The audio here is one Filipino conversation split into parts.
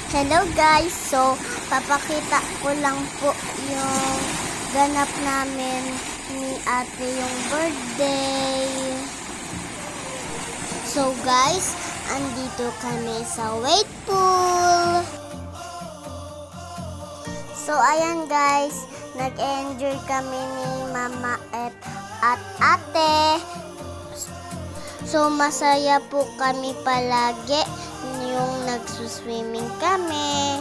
Hello guys, so papakita ko lang po yung ganap namin ni ate yung birthday. So guys, andito kami sa wait pool. So ayan guys, nag-enjoy kami ni mama at ate. So masaya po kami palagi yung nagsuswimming kami.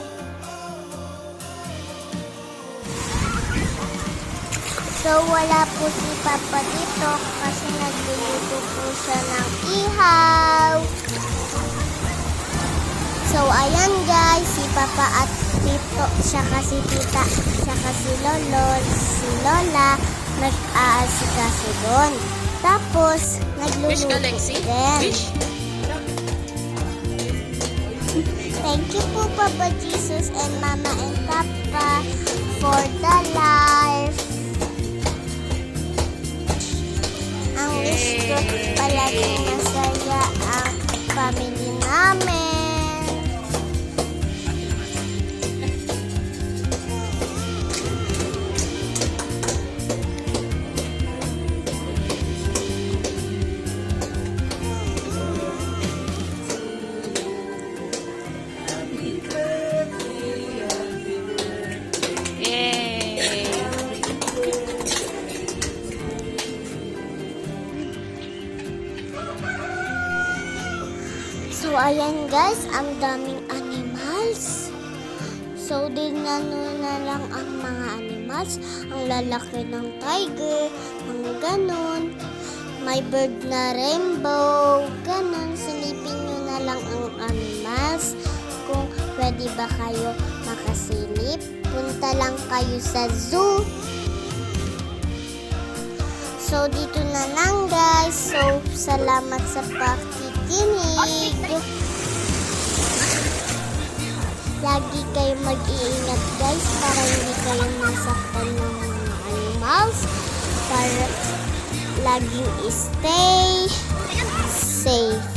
So wala po si Papa dito kasi nagluluto po siya ng ihaw. So ayan guys, si Papa at Tito, siya kasi tita, siya kasi si Lola, nag-aasikaso doon. Tapos, nagluluto din. Thank you po Papa Jesus and Mama and Papa for the life. Ang wish ko palaging masaya ang family namin. So, ayan guys, ang daming animals. So, dinano na lang ang mga animals. Ang lalaki ng tiger, ang ganon. May bird na rainbow, ganon. Silipin nyo na lang ang animals. Kung pwede ba kayo makasilip, punta lang kayo sa zoo. So, dito na lang guys. So, salamat sa pakikinig. Lagi kayo mag-iingat guys para hindi kayo masaktan ng mga animals. Para laging stay safe.